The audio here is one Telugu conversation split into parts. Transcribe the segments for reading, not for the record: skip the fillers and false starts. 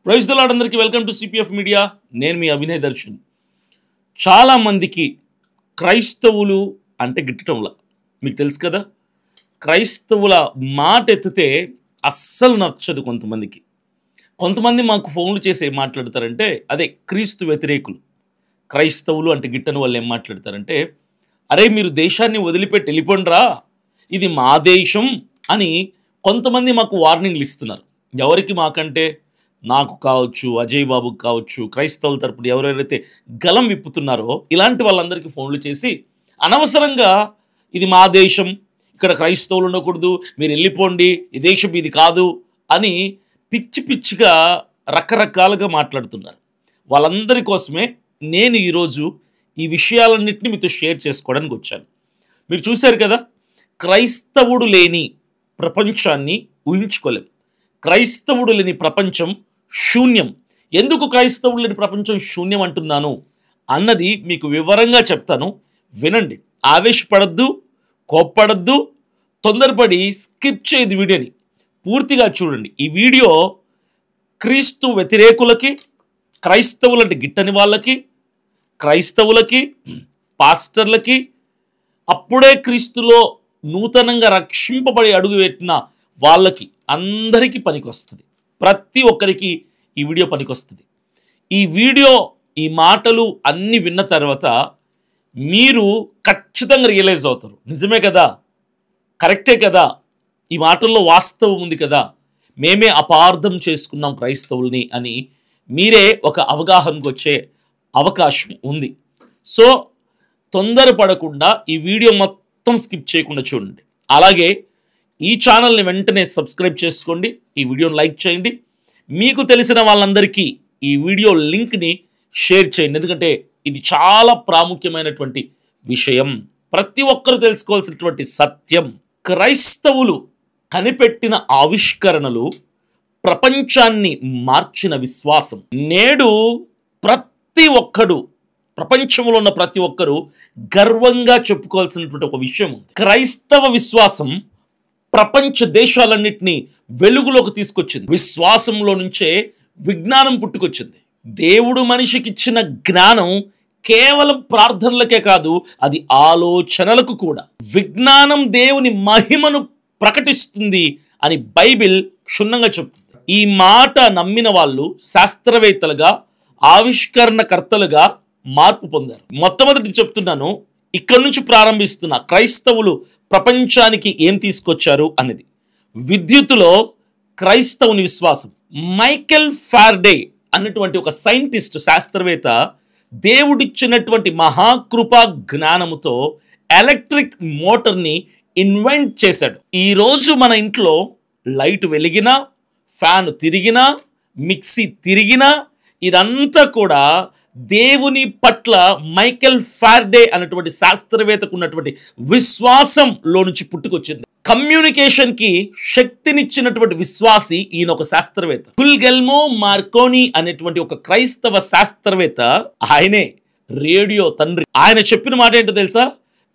ప్రైజ్ ది లార్డ్ అందరికీ వెల్కమ్ టు సిపిఎఫ్ మీడియా. నేను మీ అభినయ్ దర్శన్. చాలామందికి క్రైస్తవులు అంటే గిట్టటంలా మీకు తెలుసు కదా. క్రైస్తవుల మాట ఎత్తితే అస్సలు నచ్చదు కొంతమందికి. కొంతమంది మాకు ఫోన్లు చేసి ఏం మాట్లాడతారంటే అదే క్రీస్తు వ్యతిరేకులు. క్రైస్తవులు అంటే గిట్టని వాళ్ళు ఏం మాట్లాడతారంటే, అరే మీరు దేశాన్ని వదిలిపెట్టి వెళ్ళిపోండిరా, ఇది మా దేశం అని కొంతమంది మాకు వార్నింగ్లు ఇస్తున్నారు. ఎవరికి? మాకంటే నాకు కావచ్చు, అజయ్ బాబుకి కావచ్చు, క్రైస్తవుల తరపున ఎవరెవరైతే గలం విప్పుతున్నారో ఇలాంటి వాళ్ళందరికీ ఫోన్లు చేసి అనవసరంగా ఇది మా దేశం, ఇక్కడ క్రైస్తవులు ఉండకూడదు, మీరు వెళ్ళిపోండి, ఈ దేశం ఇది కాదు అని పిచ్చి పిచ్చిగా రకరకాలుగా మాట్లాడుతున్నారు. వాళ్ళందరి కోసమే నేను ఈరోజు ఈ విషయాలన్నింటినీ మీతో షేర్ చేసుకోవడానికి వచ్చాను. మీరు చూశారు కదా, క్రైస్తవుడు లేని ప్రపంచాన్ని ఊహించుకోలేం. క్రైస్తవుడు లేని ప్రపంచం శూన్యం. ఎందుకు క్రైస్తవుడు లేని ప్రపంచం శూన్యం అంటున్నాను అన్నది మీకు వివరంగా చెప్తాను, వినండి. ఆవేశపడద్దు, కోప్పడద్దు, తొందరపడి స్కిప్ చేయదు, వీడియోని పూర్తిగా చూడండి. ఈ వీడియో క్రీస్తు వ్యతిరేకులకి, క్రైస్తవులంటే గిట్టని వాళ్ళకి, క్రైస్తవులకి, పాస్టర్లకి, అప్పుడే క్రీస్తులో నూతనంగా రక్షింపబడి అడుగుపెట్టిన వాళ్ళకి అందరికీ పనికొస్తుంది. ప్రతి ఒక్కరికి ఈ వీడియో పనికొస్తుంది. ఈ వీడియో, ఈ మాటలు అన్నీ విన్న తర్వాత మీరు ఖచ్చితంగా రియలైజ్ అవుతారు, నిజమే కదా, కరెక్టే కదా, ఈ మాటల్లో వాస్తవం ఉంది కదా, మేమే అపార్థం చేసుకున్నాం క్రైస్తవుల్ని అని మీరే ఒక అవగాహనకు వచ్చే అవకాశం ఉంది. సో తొందరపడకుండా ఈ వీడియో మొత్తం స్కిప్ చేయకుండా చూడండి. అలాగే ఈ ఛానల్ని వెంటనే సబ్స్క్రైబ్ చేసుకోండి, ఈ వీడియోని లైక్ చేయండి, మీకు తెలిసిన వాళ్ళందరికీ ఈ వీడియో లింక్ని షేర్ చేయండి. ఎందుకంటే ఇది చాలా ప్రాముఖ్యమైనటువంటి విషయం, ప్రతి ఒక్కరు తెలుసుకోవాల్సినటువంటి సత్యం. క్రైస్తవులు కనిపెట్టిన ఆవిష్కరణలు ప్రపంచాన్ని మార్చిన విశ్వాసం. నేడు ప్రతి ఒక్కడు, ప్రపంచంలో ఉన్న ప్రతి ఒక్కరూ గర్వంగా చెప్పుకోవాల్సినటువంటి ఒక విషయం ఉంది. క్రైస్తవ విశ్వాసం ప్రపంచ దేశాలన్నింటినీ వెలుగులోకి తీసుకొచ్చింది. విశ్వాసంలో నుంచే విజ్ఞానం పుట్టుకొచ్చింది. దేవుడు మనిషికి ఇచ్చిన జ్ఞానం కేవలం ప్రార్థనలకే కాదు, అది ఆలోచనలకు కూడా. విజ్ఞానం దేవుని మహిమను ప్రకటిస్తుంది అని బైబిల్ క్షుణ్ణంగా చెప్తుంది. ఈ మాట నమ్మిన వాళ్ళు శాస్త్రవేత్తలుగా, ఆవిష్కరణకర్తలుగా మార్పు పొందారు. మొట్టమొదటి చెప్తున్నాను, ఇక్కడ నుంచి ప్రారంభిస్తున్న క్రైస్తవులు ప్రపంచానికి ఏం తీసుకొచ్చారు అనేది. విద్యుత్తులో క్రైస్తవుని విశ్వాసం. మైకెల్ ఫారడే అన్నటువంటి ఒక సైంటిస్ట్, శాస్త్రవేత్త దేవుడిచ్చినటువంటి మహాకృపా జ్ఞానముతో ఎలక్ట్రిక్ మోటార్ని ఇన్వెంట్ చేశాడు. ఈరోజు మన ఇంట్లో లైట్ వెలిగినా, ఫ్యాన్ తిరిగినా, మిక్సీ తిరిగినా ఇదంతా కూడా దేవుని పట్ల మైకెల్ ఫారడే అనేటువంటి శాస్త్రవేత్తకు ఉన్నటువంటి విశ్వాసంలో నుంచి పుట్టుకొచ్చింది. కమ్యూనికేషన్కి శక్తినిచ్చినటువంటి విశ్వాసి ఈయన ఒక శాస్త్రవేత్త. గుల్గెల్మో మార్కోని అనేటువంటి ఒక క్రైస్తవ శాస్త్రవేత్త, ఆయనే రేడియో తండ్రి. ఆయన చెప్పిన మాట ఏంటో తెలుసా?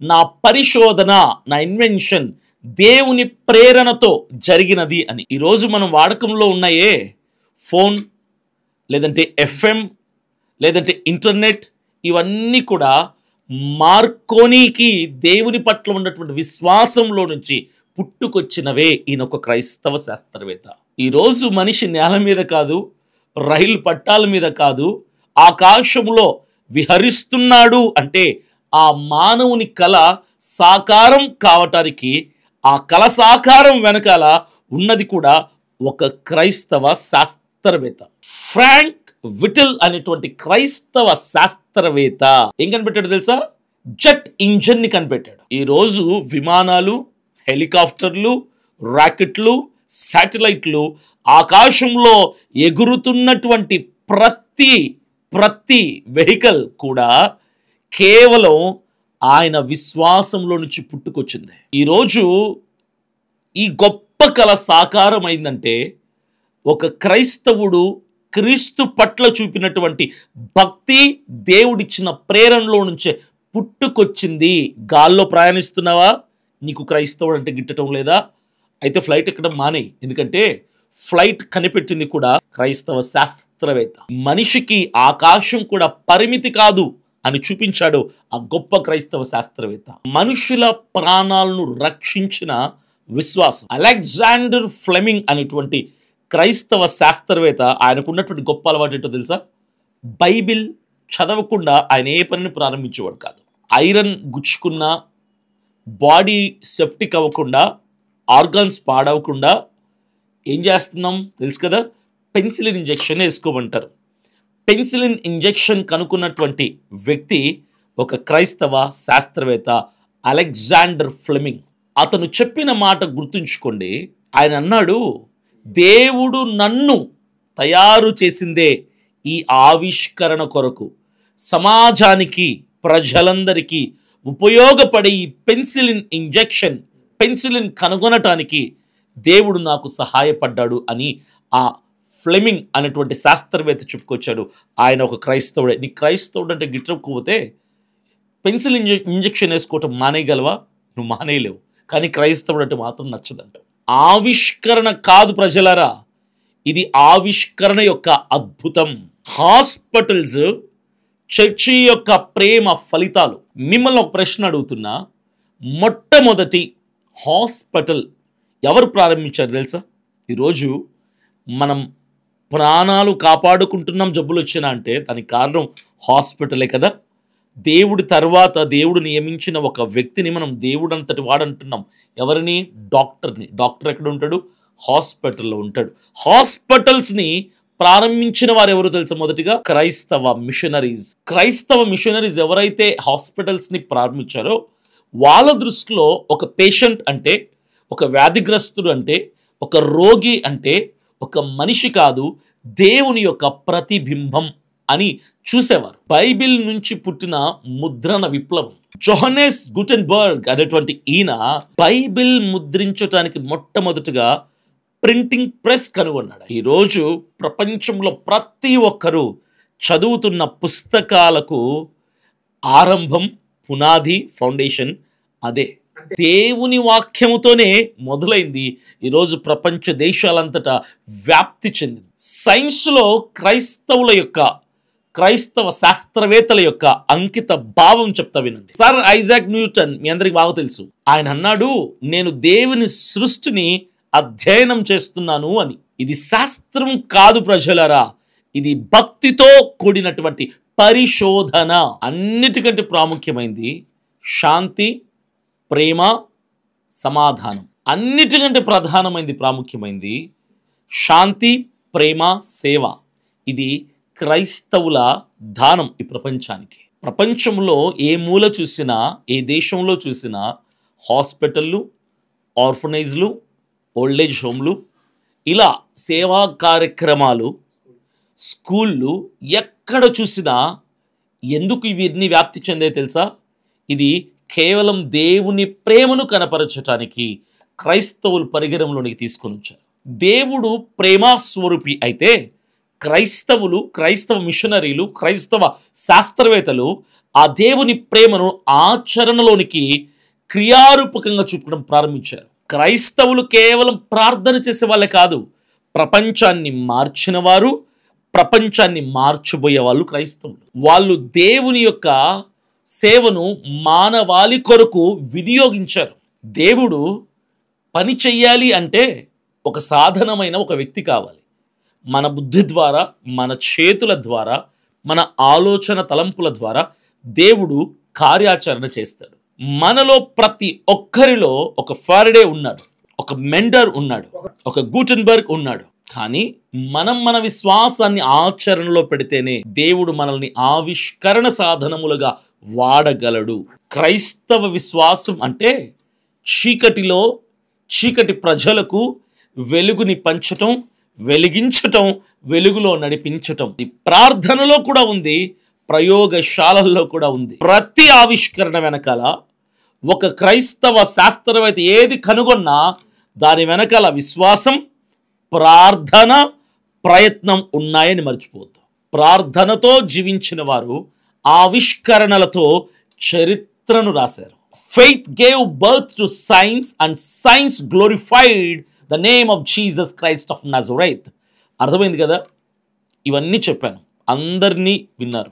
నా పరిశోధన, నా ఇన్వెన్షన్ దేవుని ప్రేరణతో జరిగినది అని. ఈరోజు మనం వాడకంలో ఉన్నాయే ఫోన్, లేదంటే ఎఫ్ఎం, లేదంటే ఇంటర్నెట్, ఇవన్నీ కూడా మార్కోనీకి దేవుని పట్ల ఉన్నటువంటి విశ్వాసంలో నుంచి పుట్టుకొచ్చినవే. ఈయన ఒక క్రైస్తవ శాస్త్రవేత్త. ఈరోజు మనిషి నేల మీద కాదు, రైలు పట్టాల మీద కాదు, ఆకాశంలో విహరిస్తున్నాడు అంటే ఆ మానవుని కళ సాకారం కావటానికి, ఆ కళ సాకారం వెనకాల ఉన్నది కూడా ఒక క్రైస్తవ శాస్త్రవేత్త. ఫ్రాంక్ విటిల్ అనేటువంటి క్రైస్తవ శాస్త్రవేత్త ఏం కనిపెట్టాడు తెలుసా? జెట్ ఇంజన్ ని కనిపెట్టాడు. ఈరోజు విమానాలు, హెలికాప్టర్లు, రాకెట్లు, శాటిలైట్లు, ఆకాశంలో ఎగురుతున్నటువంటి ప్రతి వెహికల్ కూడా కేవలం ఆయన విశ్వాసంలో నుంచి పుట్టుకొచ్చింది. ఈరోజు ఈ గొప్ప కళ సాకారం అయిందంటే ఒక క్రైస్తవుడు క్రీస్తు పట్ల చూపినటువంటి భక్తి, దేవుడిచ్చిన ప్రేరణలో నుంచే పుట్టుకొచ్చింది. గాల్లో ప్రయాణిస్తున్నావా? నీకు క్రైస్తవుడు అంటే గిట్టడం లేదా? అయితే ఫ్లైట్ ఎక్కడం మానేయి. ఎందుకంటే ఫ్లైట్ కనిపెట్టింది కూడా క్రైస్తవ శాస్త్రవేత్త. మనిషికి ఆకాశం కూడా పరిమితి కాదు అని చూపించాడు ఆ గొప్ప క్రైస్తవ శాస్త్రవేత్త. మనుషుల ప్రాణాలను రక్షించిన విశ్వాసం. అలెగ్జాండర్ ఫ్లెమింగ్ అనేటువంటి క్రైస్తవ శాస్త్రవేత్త, ఆయనకున్నటువంటి గొప్ప అలవాటు ఏంటో తెలుసా? బైబిల్ చదవకుండా ఆయన ఏ పనిని ప్రారంభించేవాడు కాదు. ఐరన్ గుచ్చుకున్నా, బాడీ సెప్టిక్ అవ్వకుండా, ఆర్గాన్స్ పాడవకుండా ఏం చేస్తున్నాం తెలుసు కదా? పెన్సిలిన్ ఇంజెక్షన్ వేసుకోమంటారు. పెన్సిలిన్ ఇంజెక్షన్ కనుక్కున్నటువంటి వ్యక్తి ఒక క్రైస్తవ శాస్త్రవేత్త, అలెగ్జాండర్ ఫ్లెమింగ్. అతను చెప్పిన మాట గుర్తుంచుకోండి. ఆయన అన్నాడు, దేవుడు నన్ను తయారు చేసిందే ఈ ఆవిష్కరణ కొరకు, సమాజానికి, ప్రజలందరికీ ఉపయోగపడే ఈ పెన్సిలిన్ ఇంజెక్షన్, పెన్సిలిన్ కనుగొనటానికి దేవుడు నాకు సహాయపడ్డాడు అని ఆ ఫ్లెమింగ్ అనేటువంటి శాస్త్రవేత్త చెప్పుకొచ్చాడు. ఆయన ఒక క్రైస్తవుడే. నీ క్రైస్తవుడు అంటే గిట్టకపోతే పెన్సిలిన్ ఇంజెక్షన్ వేసుకోవటం మానేయగలవా? నువ్వు మానేయలేవు. కానీ క్రైస్తవుడు అంటే మాత్రం నచ్చదంట. ఆవిష్కరణ కాదు ప్రజలారా, ఇది ఆవిష్కరణ యొక్క అద్భుతం. హాస్పిటల్స్ చర్చి యొక్క ప్రేమ ఫలితాలు. మిమ్మల్ని ఒక ప్రశ్న అడుగుతున్నా, మొట్టమొదటి హాస్పిటల్ ఎవరు ప్రారంభించారు తెలుసా? ఈరోజు మనం ప్రాణాలు కాపాడుకుంటున్నాం జబ్బులు వచ్చినా అంటే దానికి కారణం హాస్పిటలే కదా. దేవుడి తర్వాత దేవుడు నియమించిన ఒక వ్యక్తిని మనం దేవుడు అంతటి వాడంటున్నాం. ఎవరిని? డాక్టర్ని. డాక్టర్ ఎక్కడ ఉంటాడు? హాస్పిటల్లో ఉంటాడు. హాస్పిటల్స్ని ప్రారంభించిన వారు ఎవరు తెలుసా? మొదటిగా క్రైస్తవ మిషనరీస్. క్రైస్తవ మిషనరీస్ ఎవరైతే హాస్పిటల్స్ని ప్రారంభించారో వాళ్ళ దృష్టిలో ఒక పేషెంట్ అంటే, ఒక వ్యాధిగ్రస్తుడు అంటే, ఒక రోగి అంటే ఒక మనిషి కాదు, దేవుని యొక్క ప్రతిబింబం అని చూసేవారు. బైబిల్ నుంచి పుట్టిన ముద్రణ విప్లవం. జోహన్నెస్ గుటెన్బర్గ్ అనేటువంటి ఈయన బైబిల్ ముద్రించడానికి మొట్టమొదటిగా ప్రింటింగ్ ప్రెస్ కనుగొన్నాడు. ఈరోజు ప్రపంచంలో ప్రతి ఒక్కరూ చదువుతున్న పుస్తకాలకు ఆరంభం, పునాది, ఫౌండేషన్ అదే దేవుని వాక్యముతోనే మొదలైంది. ఈరోజు ప్రపంచ దేశాలంతటా వ్యాప్తి చెందింది. సైన్స్లో క్రైస్తవ శాస్త్రవేత్తల యొక్క అంకిత భావం చెప్తా వినండి. సర్ ఐజాక్ న్యూటన్ మీ అందరికి బాగా తెలుసు. ఆయన అన్నాడు, నేను దేవుని సృష్టిని అధ్యయనం చేస్తున్నాను అని. ఇది శాస్త్రం కాదు ప్రజలారా, ఇది భక్తితో కూడినటువంటి పరిశోధన. అన్నిటికంటే ప్రాముఖ్యమైనది శాంతి, ప్రేమ, సమాధానం. అన్నిటికంటే ప్రధానమైనది, ప్రాముఖ్యమైనది శాంతి, ప్రేమ, సేవ. ఇది క్రైస్తవుల దానం ఈ ప్రపంచానికి. ప్రపంచంలో ఏ మూల చూసినా, ఏ దేశంలో చూసినా హాస్పిటళ్ళు, ఆర్ఫనైజ్లు, ఓల్డేజ్ హోమ్లు, ఇలా సేవా కార్యక్రమాలు, స్కూళ్ళు ఎక్కడ చూసినా ఎందుకు ఇవన్నీ వ్యాప్తి చెందే తెలుసా? ఇది కేవలం దేవుని ప్రేమను కనపరచటానికి క్రైస్తవులు పరిగణంలోనికి తీసుకొని వచ్చారు. దేవుడు ప్రేమా స్వరూపి అయితే క్రైస్తవులు, క్రైస్తవ మిషనరీలు, క్రైస్తవ శాస్త్రవేత్తలు ఆ దేవుని ప్రేమను ఆచరణలోనికి క్రియారూపకంగా చూపడం ప్రారంభించారు. క్రైస్తవులు కేవలం ప్రార్థన చేసే వాళ్ళే కాదు, ప్రపంచాన్ని మార్చిన వారు, ప్రపంచాన్ని మార్చబోయే వాళ్ళు క్రైస్తవులు. వాళ్ళు దేవుని యొక్క సేవను మానవాళి కొరకు వినియోగించారు. దేవుడు పని చెయ్యాలి అంటే ఒక సాధనమైన ఒక వ్యక్తి కావాలి. మన బుద్ధి ద్వారా, మన చేతుల ద్వారా, మన ఆలోచన తలంపుల ద్వారా దేవుడు కార్యాచరణ చేస్తాడు. మనలో ప్రతి ఒక్కరిలో ఒక ఫారడే ఉన్నాడు, ఒక మెండర్ ఉన్నాడు, ఒక గుటెన్బర్గ్ ఉన్నాడు. కానీ మన విశ్వాసాన్ని ఆచరణలో పెడితేనే దేవుడు మనల్ని ఆవిష్కరణ సాధనములుగా వాడగలడు. క్రైస్తవ విశ్వాసం అంటే చీకటి ప్రజలకు వెలుగుని పంచటం, వెలిగించటం, వెలుగులో నడిపించటం. ఈ ప్రార్థనలో కూడా ఉంది, ప్రయోగశాలల్లో కూడా ఉంది. ప్రతి ఆవిష్కరణ వెనకాల ఒక క్రైస్తవ శాస్త్రవేత్త ఏది కనుగొన్నా దాని వెనకాల విశ్వాసం, ప్రార్థన, ప్రయత్నం ఉన్నాయని మర్చిపోద్దు. ప్రార్థనతో జీవించిన వారు ఆవిష్కరణలతో చరిత్రను రాశారు. Faith gave birth to science and science glorified the name of Jesus Christ of Nazareth. అర్థమైంది కదా? ఇవన్నీ చెప్పాను, అందరినీ విన్నారు.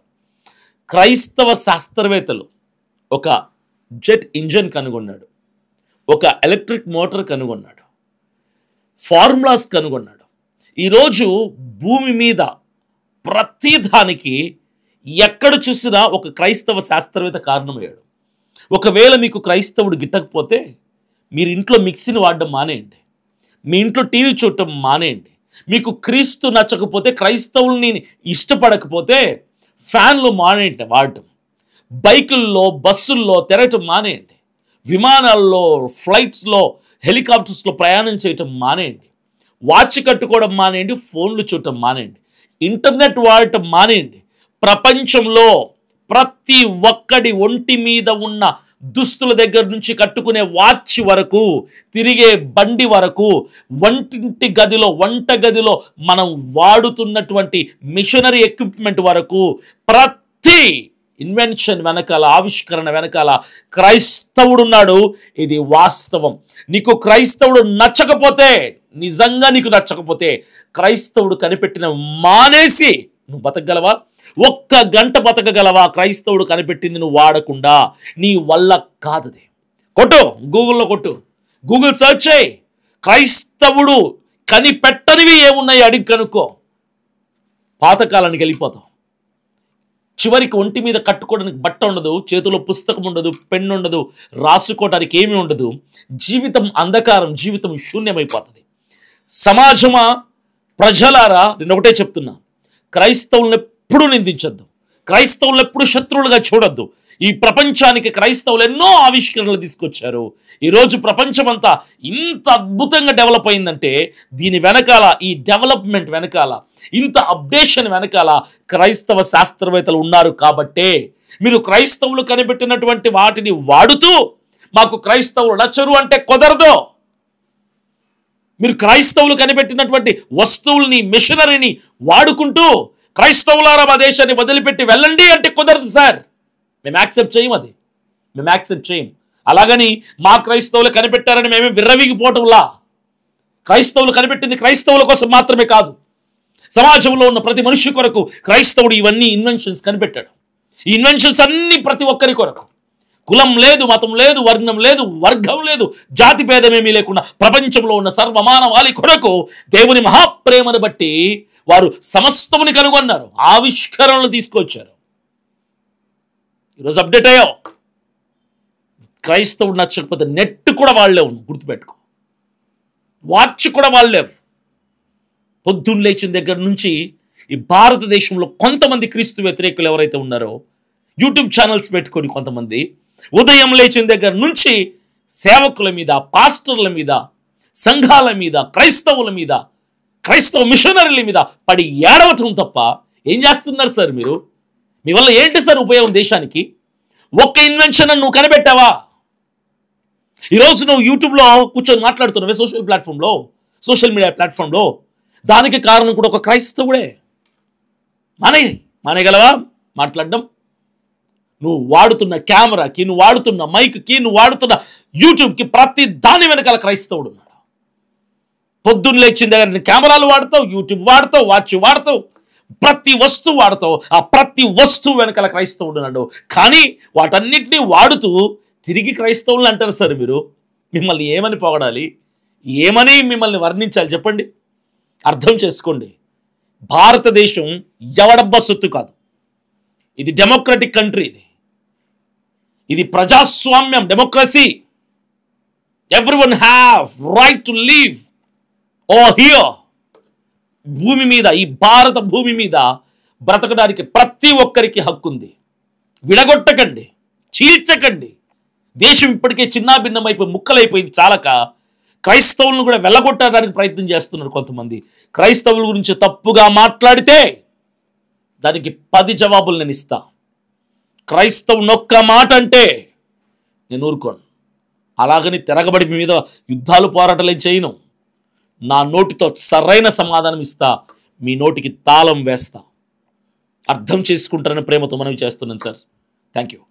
క్రైస్తవ శాస్త్రవేత్తలు ఒక జెట్ ఇంజన్ కనుగొన్నాడు, ఒక ఎలక్ట్రిక్ మోటార్ కనుగొన్నాడు, ఫార్ములాస్ కనుగొన్నాడు. ఈరోజు భూమి మీద ప్రతి దానికి ఎక్కడ చూసినా ఒక క్రైస్తవ శాస్త్రవేత్త కారణమయ్యాడు. ఒకవేళ మీకు క్రైస్తవుడు గిట్టకపోతే మీరు ఇంట్లో మిక్సీని వాడడం మానేయండి, మీ ఇంట్లో టీవీ చూడటం మానేయండి. మీకు క్రీస్తు నచ్చకపోతే, క్రైస్తవుల్ని ఇష్టపడకపోతే ఫ్యాన్లు మానేయండి వాడటం, బైకుల్లో బస్సుల్లో తిరగటం మానేయండి, విమానాల్లో ఫ్లైట్స్లో హెలికాప్టర్స్లో ప్రయాణం చేయటం మానేయండి, వాచ్ కట్టుకోవడం మానేయండి, ఫోన్లు చూడటం మానేయండి, ఇంటర్నెట్ వాడటం మానేయండి. ప్రపంచంలో ప్రతి ఒక్కడి ఒంటి మీద ఉన్న దుస్తుల దగ్గర నుంచి కట్టుకునే వాచ్ వరకు, తిరిగే బండి వరకు, వంట గదిలో మనం వాడుతున్నటువంటి మిషనరీ ఎక్విప్మెంట్ వరకు ప్రతి ఇన్వెన్షన్ వెనకాల, ఆవిష్కరణ వెనకాల క్రైస్తవుడున్నాడు. ఇది వాస్తవం. నీకు క్రైస్తవుడు నచ్చకపోతే, నిజంగా నీకు నచ్చకపోతే, క్రైస్తవుడు కనిపెట్టిన మానేసి నువ్వు బతకగలవా? ఒక్క గంట బతకగలవా? క్రైస్తవుడు కనిపెట్టింది నువ్వు వాడకుండా. నీ వల్ల కాదది. కొట్టు, గూగుల్లో కొట్టు, గూగుల్ సెర్చ్ చేయి, క్రైస్తవుడు కనిపెట్టనివి ఏమున్నాయి అడిగి కనుక్కో. పాతకాలానికి వెళ్ళిపోతాం. చివరికి ఒంటి మీద కట్టుకోవడానికి బట్ట ఉండదు, చేతిలో పుస్తకం ఉండదు, పెన్ను ఉండదు, రాసుకోవడానికి ఏమీ ఉండదు. జీవితం అంధకారం, జీవితం శూన్యమైపోతుంది. సమాజమా, ప్రజలారా, నేను ఒకటే చెప్తున్నా, క్రైస్తవులను ఎప్పుడూ నిందించొద్దు, క్రైస్తవులను ఎప్పుడు శత్రువులుగా చూడొద్దు. ఈ ప్రపంచానికి క్రైస్తవులు ఎన్నో ఆవిష్కరణలు తీసుకొచ్చారు. ఈరోజు ప్రపంచమంతా ఇంత అద్భుతంగా డెవలప్ అయిందంటే దీని వెనకాల, ఈ డెవలప్మెంట్ వెనకాల, ఇంత అప్డేషన్ వెనకాల క్రైస్తవ శాస్త్రవేత్తలు ఉన్నారు. కాబట్టే మీరు క్రైస్తవులు కనిపెట్టినటువంటి వాటిని వాడుతూ మాకు క్రైస్తవులు నచ్చరు అంటే కుదరదు. మీరు క్రైస్తవులు కనిపెట్టినటువంటి వస్తువుల్ని, మిషనరీని వాడుకుంటూ క్రైస్తవులారా మా దేశాన్ని వదిలిపెట్టి వెళ్ళండి అంటే కుదరదు సార్. మేము యాక్సెప్ట్ చేయం, అది మేము యాక్సెప్ట్ చేయం. అలాగని మా క్రైస్తవులు కనిపెట్టారని మేమే విర్రవీగిపోవటంలా. క్రైస్తవులు కనిపెట్టింది క్రైస్తవుల కోసం మాత్రమే కాదు, సమాజంలో ఉన్న ప్రతి మనిషి కొరకు క్రైస్తవుడు ఇవన్నీ ఇన్వెన్షన్స్ కనిపెట్టాడు. ఈ ఇన్వెన్షన్స్ అన్నీ ప్రతి ఒక్కరి కొరకు. కులం లేదు, మతం లేదు, వర్ణం లేదు, వర్గం లేదు, జాతి భేదమేమీ లేకుండా ప్రపంచంలో ఉన్న సర్వమానవాళి కొరకు దేవుని మహాప్రేమను బట్టి వారు సమస్తముని కనుగొన్నారు, ఆవిష్కరణలు తీసుకొచ్చారు. ఈరోజు అప్డేట్ అయ్యావు. క్రైస్తవుడు నచ్చకపోతే నెట్ కూడా వాళ్ళేవు, గుర్తుపెట్టుకో. వాచ్ కూడా వాళ్ళేవు. పొద్దున్న లేచిన దగ్గర నుంచి ఈ భారతదేశంలో కొంతమంది క్రీస్తు వ్యతిరేకులు ఎవరైతే ఉన్నారో యూట్యూబ్ ఛానల్స్ పెట్టుకొని, కొంతమంది ఉదయం లేచిన దగ్గర నుంచి సేవకుల మీద, పాస్టర్ల మీద, సంఘాల మీద, క్రైస్తవుల మీద, క్రైస్తవ మిషనరీల మీద పడి ఏడవటం తప్ప ఏం చేస్తున్నారు సార్ మీరు? మీ వల్ల ఏంటి సార్ ఉపయోగం దేశానికి? ఒక్క ఇన్వెన్షన్ నువ్వు కనిపెట్టావా? ఈరోజు నువ్వు యూట్యూబ్లో కూర్చొని మాట్లాడుతున్నావే, సోషల్ మీడియా ప్లాట్ఫామ్లో, దానికి కారణం కూడా ఒక క్రైస్తవుడే. మానేయగలవా మాట్లాడడం? నువ్వు వాడుతున్న కెమెరాకి, నువ్వు వాడుతున్న మైక్కి, నువ్వు వాడుతున్న యూట్యూబ్కి ప్రతి దాని వెనకాల క్రైస్తవుడు ఉన్నాడు. పొద్దున్న లేచిన దగ్గర కెమెరాలు వాడతావు, యూట్యూబ్ వాడతావు, వాచ్ వాడతావు, ప్రతి వస్తువు వాడతావు. ఆ ప్రతి వస్తువు వెనకాల క్రైస్తవుడు ఉన్నాడు. కానీ వాటన్నిటినీ వాడుతూ తిరిగి క్రైస్తవులు అంటారు సార్ మీరు. మిమ్మల్ని ఏమని పొగడాలి, ఏమని మిమ్మల్ని వర్ణించాలి చెప్పండి? అర్థం చేసుకోండి. భారతదేశం ఎవడబ్బా సొత్తు కాదు. ఇది డెమోక్రటిక్ కంట్రీ. ఇది ప్రజాస్వామ్యం, democracy. Everyone have right to live over here. భూమి మీద, ఈ భారత భూమి మీద బ్రతకడానికి ప్రతి ఒక్కరికి హక్కు ఉంది. విడగొట్టకండి, చీల్చకండి. దేశం ఇప్పటికే చిన్నాభిన్నమైపోయి ముక్కలైపోయింది చాలక క్రైస్తవులను కూడా వెళ్ళగొట్టడానికి ప్రయత్నం చేస్తున్నారు కొంతమంది. క్రైస్తవుల గురించి తప్పుగా మాట్లాడితే దానికి 10 జవాబులు నేను ఇస్తా. క్రైస్తవుని ఒక్క మాట అంటే నేను ఊరుకోను. అలాగని తిరగబడి మీ మీద యుద్ధాలు, పోరాటాలు చేయను. నా నోటితో సరైన సమాధానం ఇస్తా, మీ నోటికి తాళం వేస్తా. అర్థం చేసుకుంటారని ప్రేమతో మనవి చేస్తున్నాను సార్. Thank you.